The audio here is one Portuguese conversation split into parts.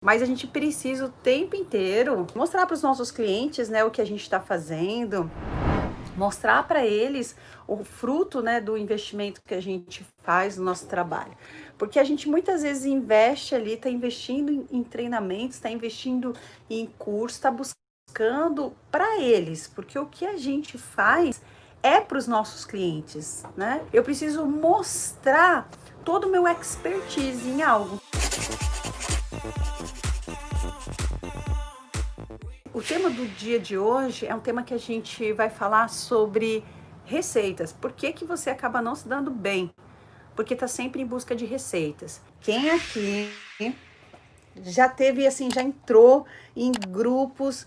Mas a gente precisa o tempo inteiro mostrar para os nossos clientes, né, o que a gente está fazendo, mostrar para eles o fruto, né, do investimento que a gente faz no nosso trabalho. Porque a gente muitas vezes investe ali, está investindo em treinamentos, está investindo em curso, está buscando para eles, porque o que a gente faz é para os nossos clientes, né? Eu preciso mostrar todo o meu expertise em algo. O tema do dia de hoje é um tema que a gente vai falar sobre receitas. Por que que você acaba não se dando bem? Porque está sempre em busca de receitas. Quem aqui já teve assim, já entrou em grupos,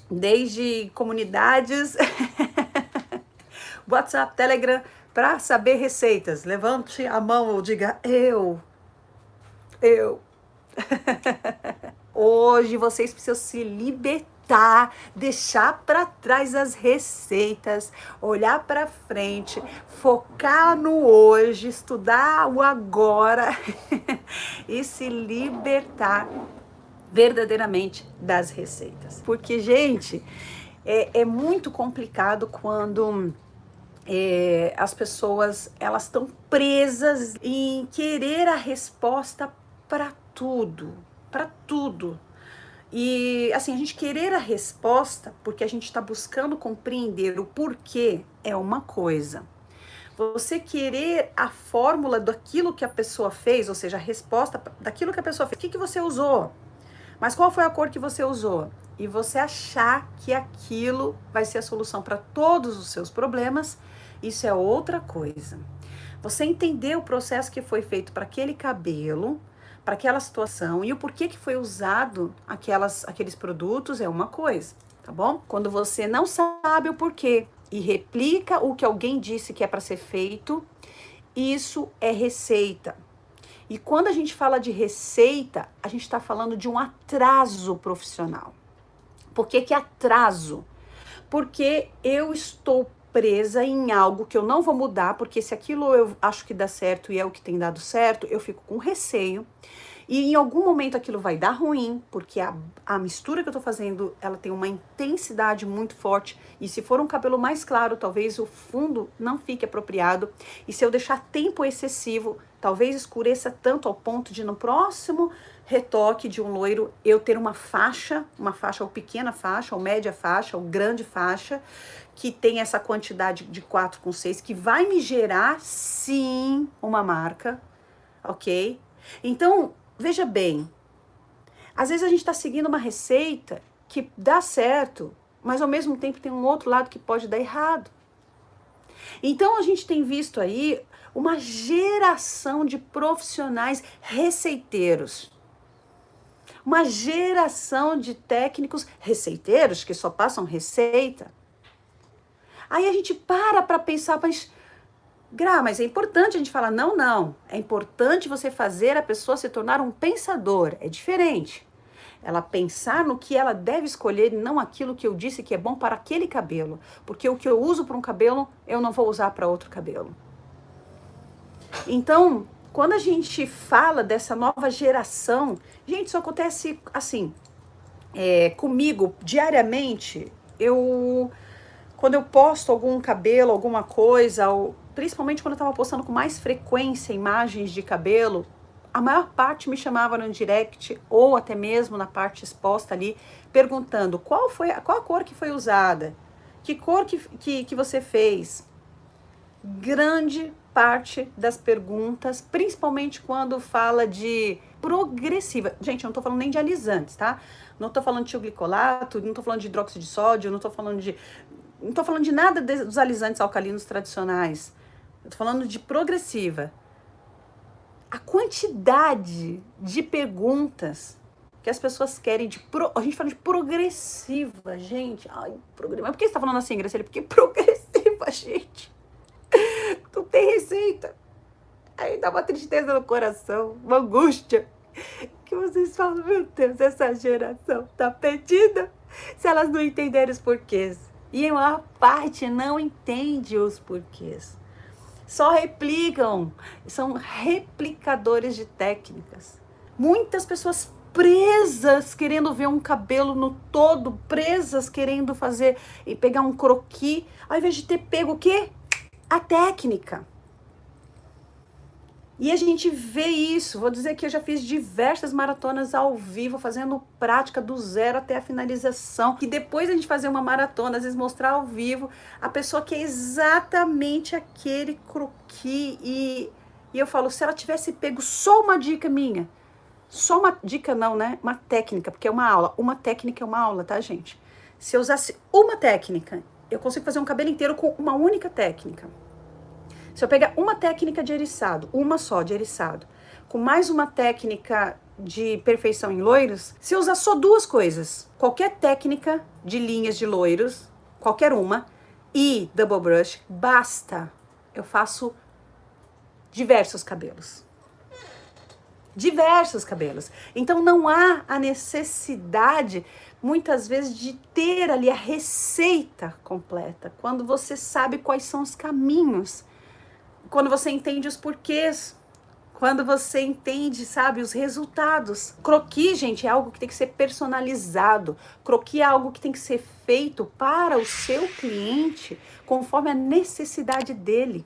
desde comunidades, WhatsApp, Telegram, para saber receitas? Levante a mão ou diga eu. Hoje vocês precisam se libertar, deixar para trás as receitas, olhar para frente, focar no hoje, estudar o agora e se libertar verdadeiramente das receitas. Porque, gente, é muito complicado quando as pessoas elas estão presas em querer a resposta para tudo, para tudo. E assim, a gente querer a resposta porque a gente está buscando compreender o porquê é uma coisa. Você querer a fórmula daquilo que a pessoa fez, ou seja, a resposta daquilo que a pessoa fez. O que você usou? Mas qual foi a cor que você usou? E você achar que aquilo vai ser a solução para todos os seus problemas, isso é outra coisa. Você entender o processo que foi feito para aquele cabelo, para aquela situação e o porquê que foi usado aqueles produtos é uma coisa, tá bom? Quando você não sabe o porquê e replica o que alguém disse que é para ser feito, isso é receita. E quando a gente fala de receita, a gente está falando de um atraso profissional. Por que atraso? Porque eu estou presa em algo que eu não vou mudar, porque se aquilo eu acho que dá certo e é o que tem dado certo, eu fico com receio. E em algum momento aquilo vai dar ruim, porque a mistura que eu tô fazendo, ela tem uma intensidade muito forte. E se for um cabelo mais claro, talvez o fundo não fique apropriado. E se eu deixar tempo excessivo, talvez escureça tanto ao ponto de no próximo retoque de um loiro eu ter uma faixa ou pequena faixa, ou média faixa, ou grande faixa, que tem essa quantidade de 4,6, que vai me gerar, sim, uma marca, ok? Então, veja bem, às vezes a gente está seguindo uma receita que dá certo, mas ao mesmo tempo tem um outro lado que pode dar errado. Então a gente tem visto aí uma geração de profissionais receiteiros. Uma geração de técnicos receiteiros que só passam receita. Aí a gente para pensar, mas é importante a gente falar, não. É importante você fazer a pessoa se tornar um pensador. É diferente. Ela pensar no que ela deve escolher e não aquilo que eu disse que é bom para aquele cabelo. Porque o que eu uso para um cabelo, eu não vou usar para outro cabelo. Então, quando a gente fala dessa nova geração, gente, isso acontece assim, comigo diariamente. Quando eu posto algum cabelo, alguma coisa, principalmente quando eu estava postando com mais frequência imagens de cabelo, a maior parte me chamava no direct ou até mesmo na parte exposta ali, perguntando qual a cor que foi usada, que cor que você fez. Grande parte das perguntas, principalmente quando fala de progressiva. Gente, eu não tô falando nem de alisantes, tá? Não tô falando de tioglicolato, não tô falando de hidróxido de sódio, não tô falando de nada dos alisantes alcalinos tradicionais. Eu tô falando de progressiva. A quantidade de perguntas que as pessoas querem a gente fala de progressiva, gente. Ai, progressiva. Mas por que você tá falando assim, Graciela? Porque progressiva, gente. Não tem receita. Aí dá uma tristeza no coração, uma angústia. Que vocês falam, meu Deus, essa geração tá perdida. Se elas não entenderem os porquês. E a maior parte não entende os porquês. Só replicam. São replicadores de técnicas. Muitas pessoas presas querendo ver um cabelo no todo, presas querendo fazer e pegar um croquis, ao invés de ter pego o quê? A técnica. E a gente vê isso, vou dizer que eu já fiz diversas maratonas ao vivo, fazendo prática do zero até a finalização. E depois a gente fazer uma maratona, às vezes mostrar ao vivo, a pessoa quer exatamente aquele croquis. E eu falo, se ela tivesse pego só uma dica minha, só uma dica não, né? Uma técnica, porque é uma aula. Uma técnica é uma aula, tá, gente? Se eu usasse uma técnica, eu consigo fazer um cabelo inteiro com uma única técnica. Se eu pegar uma técnica de eriçado, uma só de eriçado, com mais uma técnica de perfeição em loiros, se eu usar só duas coisas, qualquer técnica de linhas de loiros, qualquer uma, e double brush, basta. Eu faço diversos cabelos. Diversos cabelos. Então não há a necessidade, muitas vezes, de ter ali a receita completa, quando você sabe quais são os caminhos. Quando você entende os porquês, quando você entende, sabe, os resultados. Croquis, gente, é algo que tem que ser personalizado. Croquis é algo que tem que ser feito para o seu cliente, conforme a necessidade dele.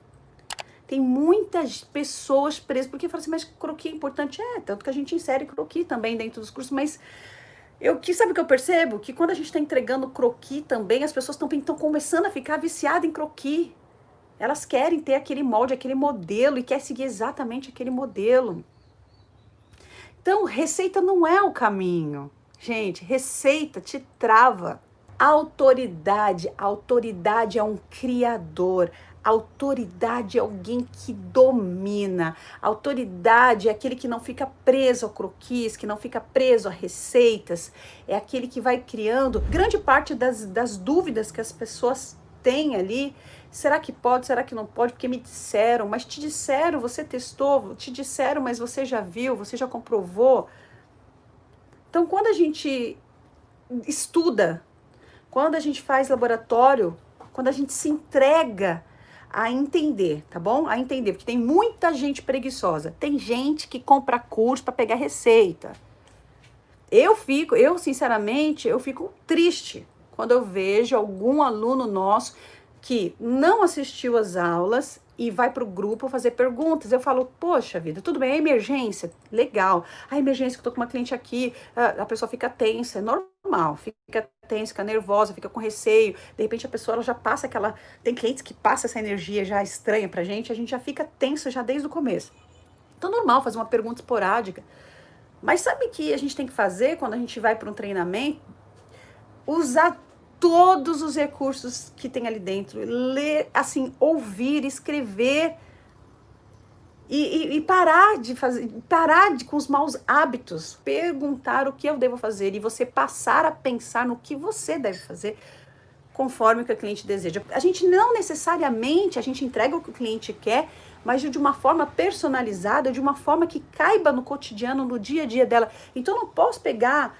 Tem muitas pessoas presas, porque falam assim, mas croquis é importante. É, tanto que a gente insere croquis também dentro dos cursos, mas sabe o que eu percebo? Que quando a gente está entregando croquis também, as pessoas estão começando a ficar viciadas em croquis. Elas querem ter aquele molde, aquele modelo e quer seguir exatamente aquele modelo. Então, receita não é o caminho. Gente, receita te trava. Autoridade é um criador. Autoridade é alguém que domina. Autoridade é aquele que não fica preso a croquis, que não fica preso a receitas. É aquele que vai criando. Grande parte das dúvidas que as pessoas têm ali, será que pode, será que não pode? Porque me disseram, mas te disseram, você testou, te disseram, mas você já viu, você já comprovou. Então, quando a gente estuda, quando a gente faz laboratório, quando a gente se entrega a entender, tá bom? A entender, porque tem muita gente preguiçosa. Tem gente que compra curso para pegar receita. Eu sinceramente, eu fico triste quando eu vejo algum aluno nosso que não assistiu às aulas e vai para o grupo fazer perguntas. Eu falo, poxa vida, tudo bem, é emergência? Legal. A emergência que eu tô com uma cliente aqui, a pessoa fica tensa, é normal, fica tensa, fica nervosa, fica com receio. De repente a pessoa ela já passa aquela... Tem clientes que passam essa energia já estranha pra gente, a gente já fica tenso já desde o começo. Então, normal fazer uma pergunta esporádica. Mas sabe o que a gente tem que fazer quando a gente vai para um treinamento? Usar todos os recursos que tem ali dentro, ler, assim, ouvir, escrever e parar de fazer, com os maus hábitos, perguntar o que eu devo fazer e você passar a pensar no que você deve fazer conforme o que o cliente deseja. A gente não necessariamente, a gente entrega o que o cliente quer, mas de uma forma personalizada, de uma forma que caiba no cotidiano, no dia a dia dela. Então eu não posso pegar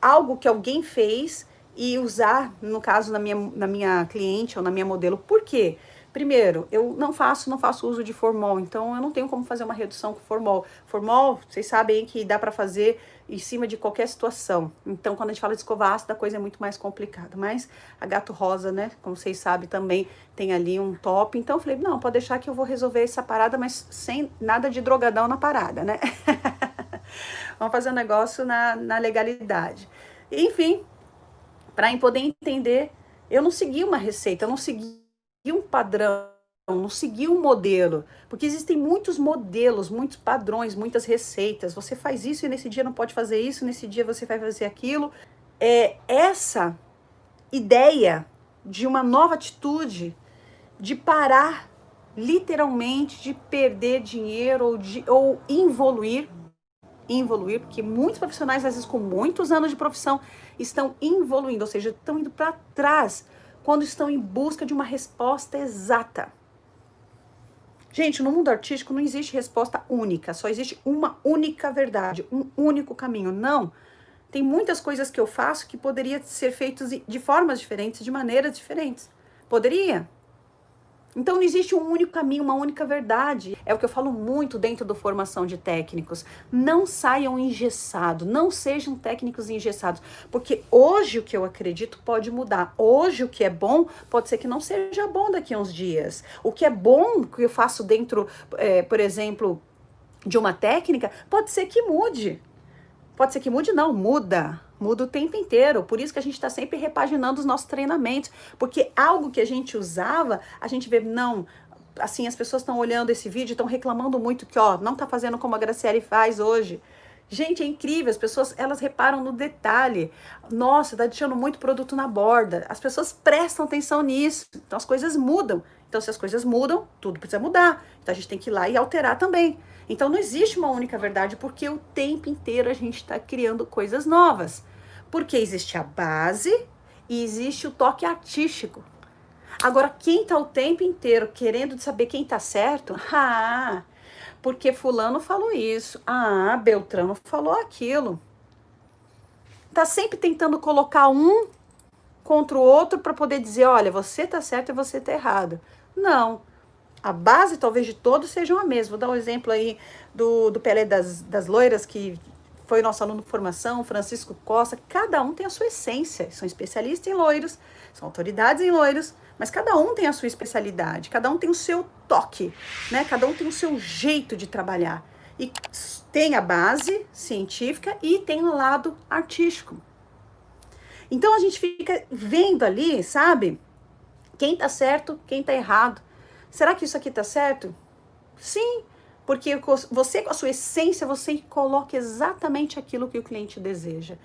algo que alguém fez e usar, no caso, na minha cliente ou na minha modelo. Por quê? Primeiro, eu não faço uso de formol, então eu não tenho como fazer uma redução com formol. Formol, vocês sabem que dá para fazer em cima de qualquer situação. Então, quando a gente fala de escova ácida, a coisa é muito mais complicada. Mas a Gato Rosa, né, como vocês sabem, também tem ali um top. Então, eu falei, não, pode deixar que eu vou resolver essa parada, mas sem nada de drogadão na parada, né? Vamos fazer um negócio na legalidade. Enfim, para poder entender, eu não segui uma receita, eu não segui um padrão, não segui um modelo, porque existem muitos modelos, muitos padrões, muitas receitas. Você faz isso e nesse dia não pode fazer isso, nesse dia você vai fazer aquilo. Essa ideia de uma nova atitude, de parar literalmente de perder dinheiro ou involuir, porque muitos profissionais, às vezes com muitos anos de profissão, estão involuindo, ou seja, estão indo para trás quando estão em busca de uma resposta exata. Gente, no mundo artístico não existe resposta única, só existe uma única verdade, um único caminho. Não, tem muitas coisas que eu faço que poderiam ser feitas de formas diferentes, de maneiras diferentes. Poderia. Então não existe um único caminho, uma única verdade. É o que eu falo muito dentro da formação de técnicos. Não saiam engessados, não sejam técnicos engessados, porque hoje o que eu acredito pode mudar. Hoje o que é bom pode ser que não seja bom daqui a uns dias. O que é bom que eu faço dentro, por exemplo, de uma técnica, pode ser que mude. Pode ser que mude, não, muda. Muda o tempo inteiro. Por isso que a gente está sempre repaginando os nossos treinamentos. Porque algo que a gente usava, a gente vê, não, assim, as pessoas estão olhando esse vídeo, estão reclamando muito que, ó, não tá fazendo como a Graciele faz hoje. Gente, é incrível, as pessoas, elas reparam no detalhe. Nossa, tá deixando muito produto na borda. As pessoas prestam atenção nisso. Então as coisas mudam. Então se as coisas mudam, tudo precisa mudar. Então a gente tem que ir lá e alterar também. Então não existe uma única verdade, porque o tempo inteiro a gente está criando coisas novas. Porque existe a base e existe o toque artístico. Agora, quem tá o tempo inteiro querendo saber quem tá certo, porque fulano falou isso, Beltrano falou aquilo. Tá sempre tentando colocar um contra o outro para poder dizer, olha, você tá certo e você tá errado. Não. A base, talvez, de todos sejam a mesma. Vou dar um exemplo aí do Pelé das Loiras, que foi nosso aluno de formação, Francisco Costa. Cada um tem a sua essência. São especialistas em loiros, são autoridades em loiros, mas cada um tem a sua especialidade, cada um tem o seu toque, né? Cada um tem o seu jeito de trabalhar. E tem a base científica e tem o lado artístico. Então a gente fica vendo ali, sabe? Quem tá certo, quem tá errado. Será que isso aqui tá certo? Sim, porque você, com a sua essência, você coloca exatamente aquilo que o cliente deseja.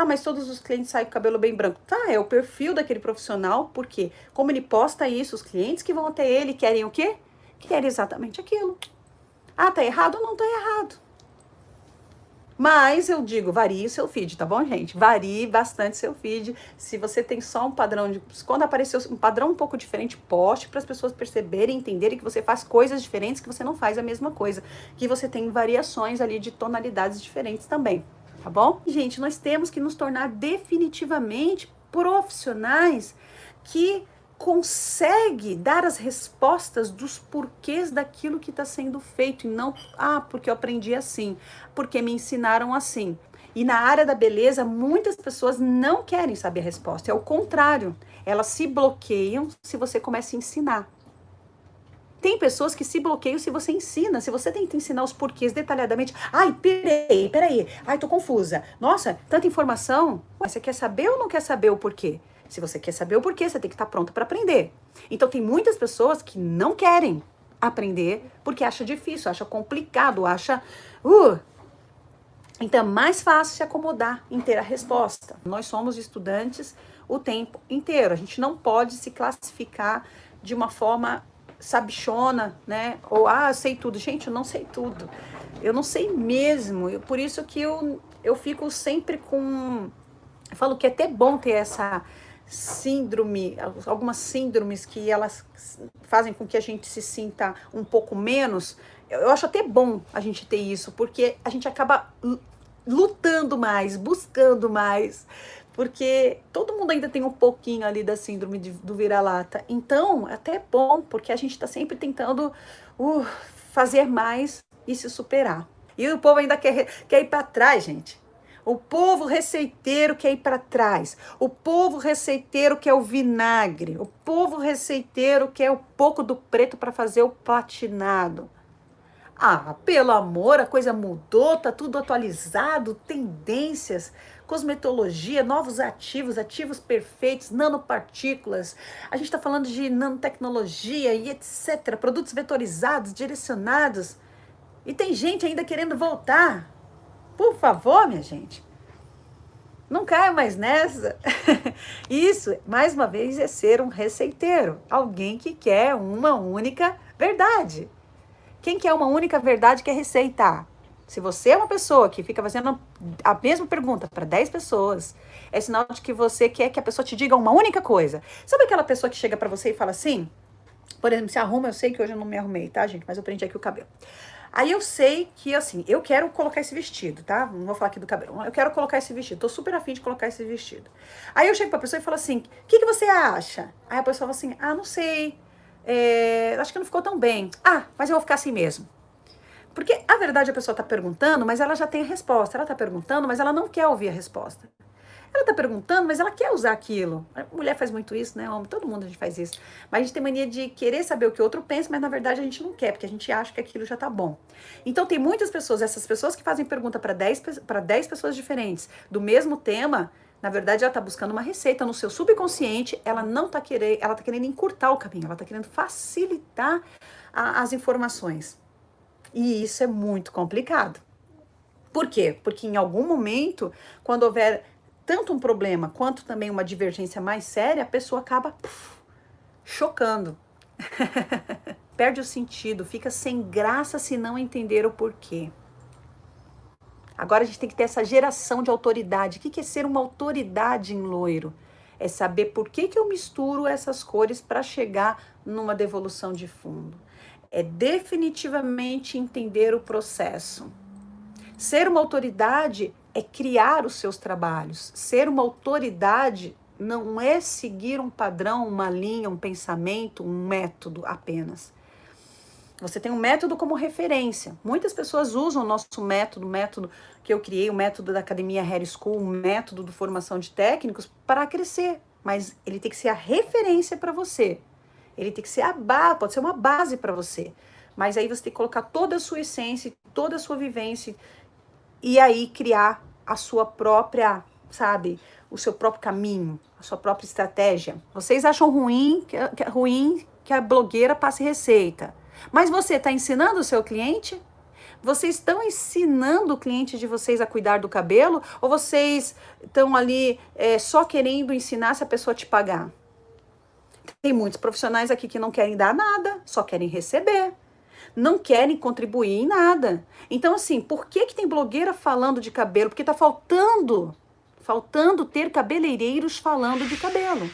Mas todos os clientes saem com o cabelo bem branco. Tá, é o perfil daquele profissional, porque como ele posta isso, os clientes que vão até ele querem o quê? Querem exatamente aquilo. Tá errado ou não tá errado? Mas eu digo, varie o seu feed, tá bom, gente? Varie bastante seu feed. Se você tem só um padrão quando aparecer um padrão um pouco diferente, poste para as pessoas perceberem, entenderem que você faz coisas diferentes, que você não faz a mesma coisa. Que você tem variações ali de tonalidades diferentes também, tá bom? Gente, nós temos que nos tornar definitivamente profissionais que consegue dar as respostas dos porquês daquilo que está sendo feito e não, porque eu aprendi assim, porque me ensinaram assim. E na área da beleza, muitas pessoas não querem saber a resposta, é o contrário, elas se bloqueiam se você começa a ensinar. Tem pessoas que se bloqueiam se você ensina, se você tenta ensinar os porquês detalhadamente. Peraí, tô confusa. Nossa, tanta informação. Você quer saber ou não quer saber o porquê? Se você quer saber o porquê, você tem que estar pronto para aprender. Então tem muitas pessoas que não querem aprender porque acha difícil, acha complicado, acha... Então é mais fácil se acomodar em ter a resposta. Nós somos estudantes o tempo inteiro. A gente não pode se classificar de uma forma sabichona, né? Ou, eu sei tudo. Gente, eu não sei tudo. Eu não sei mesmo. Por isso que eu fico sempre com... Eu falo que é até bom ter essa síndrome, algumas síndromes que elas fazem com que a gente se sinta um pouco menos. Eu acho até bom a gente ter isso, porque a gente acaba lutando mais, buscando mais, porque todo mundo ainda tem um pouquinho ali da síndrome do vira-lata. Então, até é bom, porque a gente está sempre tentando fazer mais e se superar. E o povo ainda quer ir para trás, gente. O povo receiteiro quer ir para trás. O povo receiteiro quer o vinagre. O povo receiteiro quer o pouco do preto para fazer o platinado. Pelo amor, a coisa mudou, tá tudo atualizado, tendências, cosmetologia, novos ativos perfeitos, nanopartículas. A gente está falando de nanotecnologia e etc. Produtos vetorizados, direcionados. E tem gente ainda querendo voltar. Por favor, minha gente, não caia mais nessa. Isso, mais uma vez, é ser um receiteiro. Alguém que quer uma única verdade. Quem quer uma única verdade quer receitar. Se você é uma pessoa que fica fazendo a mesma pergunta para 10 pessoas, é sinal de que você quer que a pessoa te diga uma única coisa. Sabe aquela pessoa que chega para você e fala assim? Por exemplo, se arruma, eu sei que hoje eu não me arrumei, tá, gente? Mas eu prendi aqui o cabelo. Aí eu sei que, assim, eu quero colocar esse vestido, tá? Não vou falar aqui do cabelo. Eu quero colocar esse vestido. Tô super afim de colocar esse vestido. Aí eu chego pra pessoa e falo assim, o que você acha? Aí a pessoa fala assim, não sei. acho que não ficou tão bem. Ah, mas eu vou ficar assim mesmo. Porque a verdade a pessoa está perguntando, mas ela já tem a resposta. Ela está perguntando, mas ela não quer ouvir a resposta. Ela tá perguntando, mas ela quer usar aquilo. A mulher faz muito isso, né? Homem, todo mundo a gente faz isso. Mas a gente tem mania de querer saber o que o outro pensa, mas na verdade a gente não quer, porque a gente acha que aquilo já tá bom. Então tem muitas pessoas, essas pessoas que fazem pergunta para 10 pessoas diferentes do mesmo tema, na verdade ela tá buscando uma receita no seu subconsciente, ela não tá querendo, ela tá querendo encurtar o caminho, ela tá querendo facilitar as informações. E isso é muito complicado. Por quê? Porque em algum momento, quando houver tanto um problema quanto também uma divergência mais séria, a pessoa acaba chocando. Perde o sentido, fica sem graça se não entender o porquê. Agora a gente tem que ter essa geração de autoridade. O que é ser uma autoridade em loiro? É saber por que eu misturo essas cores para chegar numa devolução de fundo. É definitivamente entender o processo. Ser uma autoridade é criar os seus trabalhos. Ser uma autoridade não é seguir um padrão, uma linha, um pensamento, um método apenas. Você tem um método como referência. Muitas pessoas usam o nosso método, o método que eu criei, o método da Academia Hair School, o método de formação de técnicos para crescer. Mas ele tem que ser a referência para você. Ele tem que ser a base, pode ser uma base para você. Mas aí você tem que colocar toda a sua essência, toda a sua vivência e aí criar a sua própria, sabe, o seu próprio caminho, a sua própria estratégia. Vocês acham ruim que a blogueira passe receita, mas você está ensinando o seu cliente? Vocês estão ensinando o cliente de vocês a cuidar do cabelo? Ou vocês estão ali só querendo ensinar se a pessoa te pagar? Tem muitos profissionais aqui que não querem dar nada, só querem receber. Não querem contribuir em nada. Então, assim, por que tem blogueira falando de cabelo? Porque tá faltando ter cabeleireiros falando de cabelo.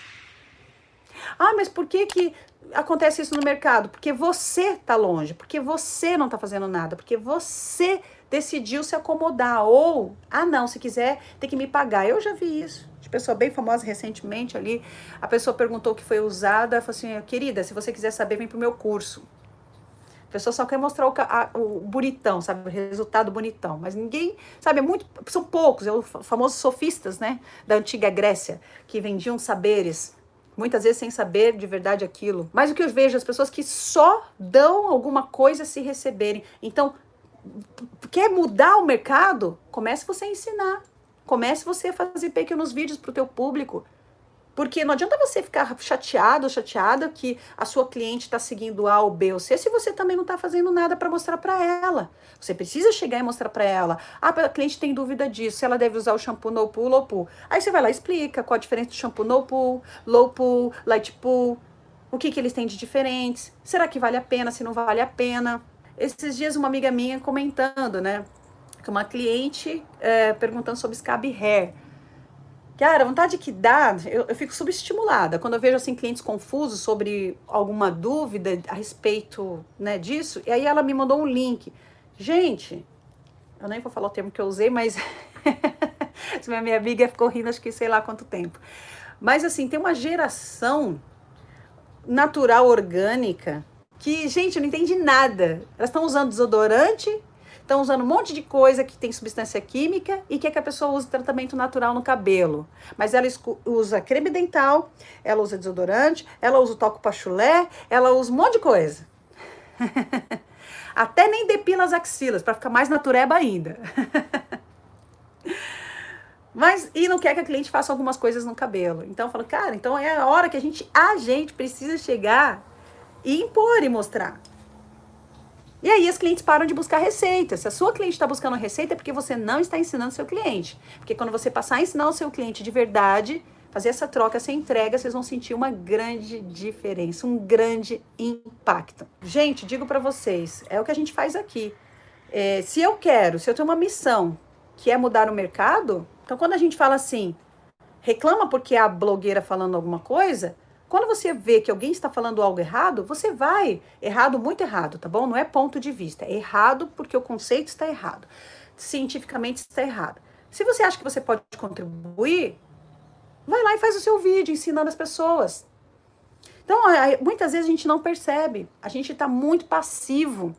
Ah, mas por que acontece isso no mercado? Porque você tá longe, porque você não tá fazendo nada, porque você decidiu se acomodar. Ou, não, se quiser, tem que me pagar. Eu já vi isso. De pessoa bem famosa recentemente ali, a pessoa perguntou o que foi usada, falou assim, querida, se você quiser saber, vem pro meu curso. A pessoa só quer mostrar o bonitão, sabe? O resultado bonitão. Mas ninguém, sabe? São poucos, os famosos sofistas, né? Da antiga Grécia, que vendiam saberes, muitas vezes sem saber de verdade aquilo. Mas o que eu vejo, as pessoas que só dão alguma coisa se receberem. Então, quer mudar o mercado? Comece você a ensinar. Comece você a fazer pequenos vídeos para o teu público. Porque não adianta você ficar chateado ou chateada que a sua cliente está seguindo A ou B ou C se você também não está fazendo nada para mostrar para ela. Você precisa chegar e mostrar para ela. A cliente tem dúvida disso, se ela deve usar o shampoo no pool, low pool. Aí você vai lá e explica qual a diferença do shampoo no pool, low pool, light pool, o que eles têm de diferentes, será que vale a pena, se não vale a pena. Esses dias uma amiga minha comentando, né, que uma cliente perguntando sobre scab hair. Cara, a vontade que dá, eu fico subestimulada quando eu vejo assim clientes confusos sobre alguma dúvida a respeito, né, disso. E aí ela me mandou um link. Gente, eu nem vou falar o termo que eu usei, mas minha amiga ficou rindo acho que sei lá quanto tempo. Mas assim, tem uma geração natural, orgânica, que, gente, não entende nada. Elas estão usando desodorante, estão usando um monte de coisa que tem substância química e quer que a pessoa use tratamento natural no cabelo. Mas ela usa creme dental, ela usa desodorante, ela usa o talco para chulé, ela usa um monte de coisa. Até nem depila as axilas, para ficar mais natureba ainda. Mas, e não quer que a cliente faça algumas coisas no cabelo. Então eu falo, cara, então é a hora que a gente precisa chegar e impor e mostrar. E aí as clientes param de buscar receita. Se a sua cliente está buscando receita é porque você não está ensinando seu cliente. Porque quando você passar a ensinar o seu cliente de verdade, fazer essa troca, essa entrega, vocês vão sentir uma grande diferença, um grande impacto. Gente, digo para vocês, é o que a gente faz aqui. Se eu tenho uma missão que é mudar o mercado, então quando a gente fala assim, reclama porque a blogueira falando alguma coisa, quando você vê que alguém está falando algo errado, você vai, errado, muito errado, tá bom? Não é ponto de vista, é errado porque o conceito está errado, cientificamente está errado. Se você acha que você pode contribuir, vai lá e faz o seu vídeo ensinando as pessoas. Então, muitas vezes a gente não percebe, a gente está muito passivo,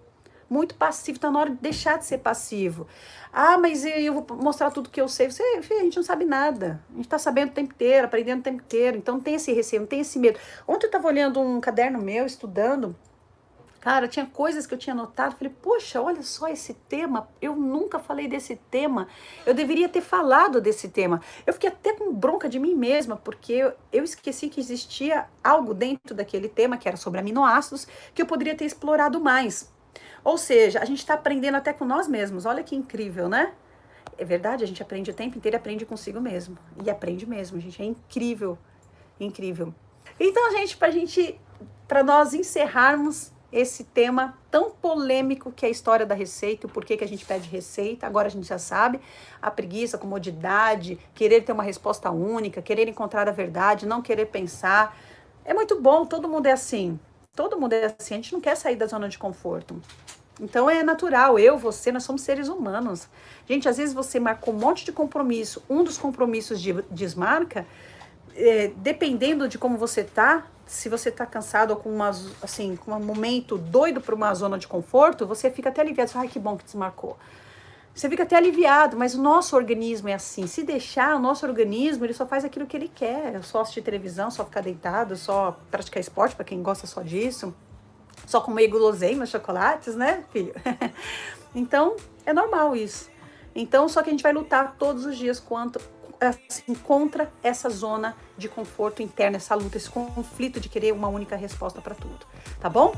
tá na hora de deixar de ser passivo. Ah, mas eu vou mostrar tudo que eu sei. A gente não sabe nada. A gente tá sabendo o tempo inteiro, aprendendo o tempo inteiro. Então não tem esse receio, não tem esse medo. Ontem eu tava olhando um caderno meu, estudando. Cara, tinha coisas que eu tinha notado. Falei, poxa, olha só esse tema. Eu nunca falei desse tema. Eu deveria ter falado desse tema. Eu fiquei até com bronca de mim mesma, porque eu esqueci que existia algo dentro daquele tema, que era sobre aminoácidos, que eu poderia ter explorado mais. Ou seja, a gente está aprendendo até com nós mesmos. Olha que incrível, né? É verdade, a gente aprende o tempo inteiro e aprende consigo mesmo. E aprende mesmo, gente. É incrível, incrível. Então, gente, para nós encerrarmos esse tema tão polêmico que é a história da receita, o porquê que a gente pede receita, agora a gente já sabe, a preguiça, a comodidade, querer ter uma resposta única, querer encontrar a verdade, não querer pensar. É muito bom, todo mundo é assim. Todo mundo é assim, a gente não quer sair da zona de conforto. Então é natural, você, nós somos seres humanos. Gente, às vezes você marcou um monte de compromisso, um dos compromissos desmarca, dependendo de como você tá, se você tá cansado ou com um momento doido para uma zona de conforto, você fica até aliviado, ai que bom que desmarcou. Você fica até aliviado, mas o nosso organismo é assim, se deixar, o nosso organismo, ele só faz aquilo que ele quer, só assistir televisão, só ficar deitado, só praticar esporte, para quem gosta só disso, só comer guloseimas, chocolates, né, filho? Então, é normal isso. Então, só que a gente vai lutar todos os dias contra essa zona de conforto interna, essa luta, esse conflito de querer uma única resposta para tudo, tá bom?